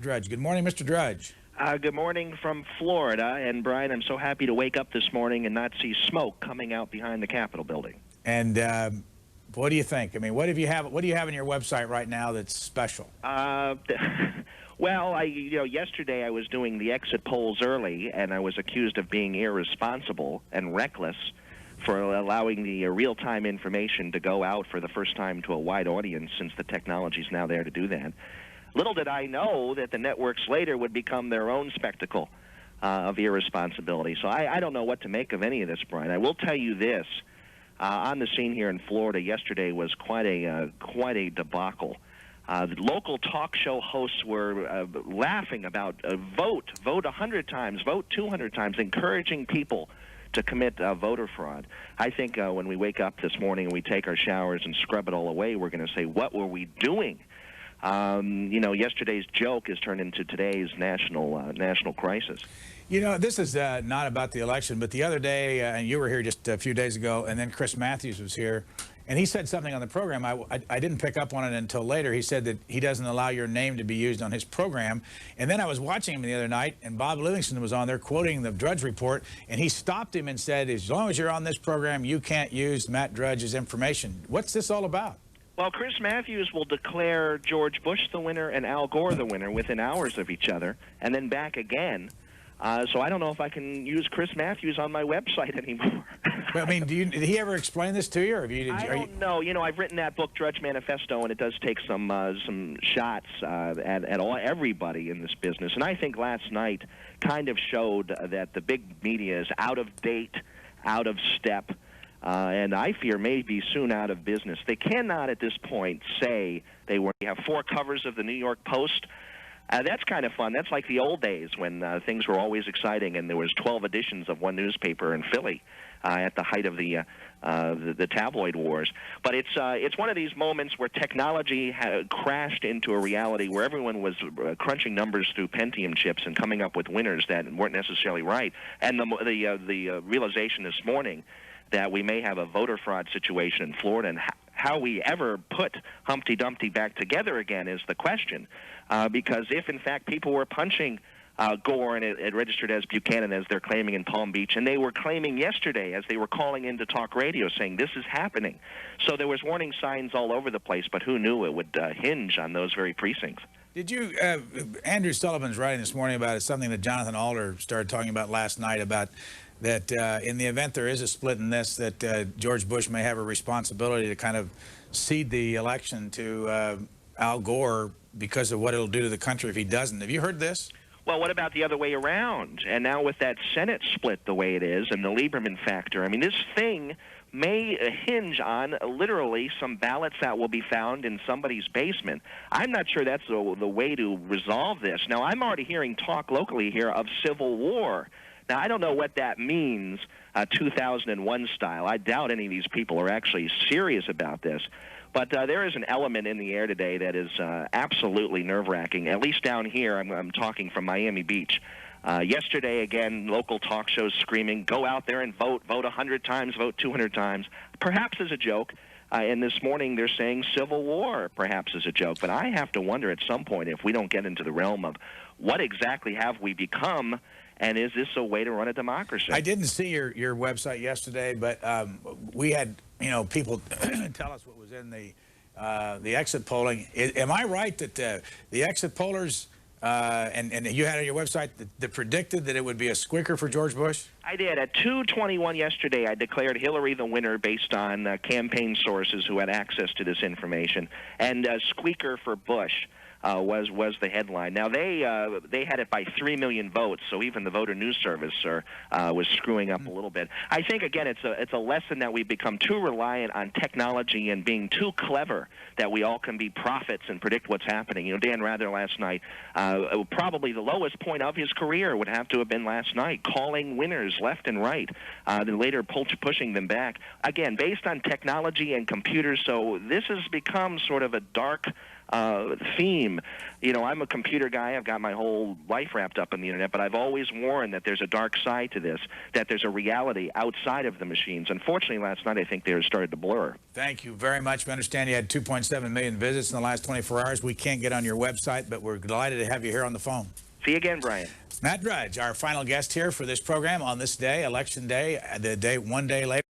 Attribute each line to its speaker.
Speaker 1: Drudge. Good morning, Mr. Drudge.
Speaker 2: Good morning from Florida, and Brian, I'm so happy to wake up this morning and not see smoke coming out behind the Capitol building.
Speaker 1: And what do you think? I mean, what do you have on your website right now that's special?
Speaker 2: Well, yesterday I was doing the exit polls early, and I was accused of being irresponsible and reckless for allowing the real-time information to go out for the first time to a wide audience, since the technology is now there to do that. Little did I know that the networks later would become their own spectacle of irresponsibility. So I don't know what to make of any of this, Brian. I will tell you this. On the scene here in Florida yesterday was quite a debacle. The local talk show hosts were laughing about vote 100 times, vote 200 times, encouraging people to commit voter fraud. I think when we wake up this morning and we take our showers and scrub it all away, we're going to say, what were we doing? Yesterday's joke has turned into today's national crisis.
Speaker 1: You know, this is not about the election, but the other day, and you were here just a few days ago, and then Chris Matthews was here, and he said something on the program. I didn't pick up on it until later. He said that he doesn't allow your name to be used on his program. And then I was watching him the other night, and Bob Livingston was on there quoting the Drudge Report, and he stopped him and said, as long as you're on this program, you can't use Matt Drudge's information. What's this all about?
Speaker 2: Well, Chris Matthews will declare George Bush the winner and Al Gore the winner within hours of each other, and then back again. So I don't know if I can use Chris Matthews on my website anymore.
Speaker 1: Well, I mean, did he ever explain this to you? Or
Speaker 2: I don't know. You know, I've written that book, Drudge Manifesto, and it does take some shots at everybody in this business. And I think last night kind of showed that the big media is out of date, out of step, and I fear may be soon out of business. They cannot at this point say they have 4 covers of the New York Post. That's kind of fun. That's like the old days when things were always exciting and there was 12 editions of one newspaper in Philly at the height of the tabloid wars. But it's one of these moments where technology crashed into a reality where everyone was crunching numbers through Pentium chips and coming up with winners that weren't necessarily right. And the realization this morning that we may have a voter fraud situation in Florida, and how we ever put Humpty Dumpty back together again is the question. Because if, in fact, people were punching Gore and it registered as Buchanan, as they're claiming in Palm Beach, and they were claiming yesterday as they were calling into talk radio saying this is happening. So there was warning signs all over the place, but who knew it would hinge on those very precincts.
Speaker 1: Did you, Andrew Sullivan's writing this morning about it, something that Jonathan Alder started talking about last night, about that in the event there is a split in this, that George Bush may have a responsibility to kind of cede the election to Al Gore because of what it'll do to the country if he doesn't. Have you heard this?
Speaker 2: Well, what about the other way around? And now with that Senate split the way it is and the Lieberman factor, I mean, this thing may hinge on literally some ballots that will be found in somebody's basement. I'm not sure that's the way to resolve this. Now, I'm already hearing talk locally here of civil war. Now, I don't know what that means, 2001 style. I doubt any of these people are actually serious about this. But there is an element in the air today that is absolutely nerve-wracking, at least down here. I'm talking from Miami Beach. Yesterday, again, local talk shows screaming, go out there and vote 100 times, vote 200 times, perhaps as a joke. And this morning they're saying civil war, perhaps as a joke. But I have to wonder at some point if we don't get into the realm of what exactly have we become, and is this a way to run a democracy? I
Speaker 1: didn't see your website yesterday, but we had people tell us what was in the exit polling. Am I right that the exit pollers and you had on your website that predicted that it would be a squeaker for George Bush?
Speaker 2: I did. At 2:21 yesterday, I declared Hillary the winner based on campaign sources who had access to this information, and squeaker for Bush was the headline. Now they had it by 3 million votes, so even the Voter News Service was screwing up a little bit. I think again it's a lesson that we've become too reliant on technology and being too clever that we all can be prophets and predict what's happening. You know, Dan Rather last night, probably the lowest point of his career would have to have been last night, calling winners left and right, then later pushing them back. Again, based on technology and computers, so this has become sort of a dark theme. You know, I'm a computer guy. I've got my whole life wrapped up in the internet, but I've always warned that there's a dark side to this, that there's a reality outside of the machines. Unfortunately, last night I think they started to blur.
Speaker 1: Thank you very much. We understand you had 2.7 million visits in the last 24 hours. We can't get on your website, but we're delighted to have you here on the phone.
Speaker 2: See you again, Brian.
Speaker 1: Matt Drudge, our final guest here for this program on this day, Election Day, one day later.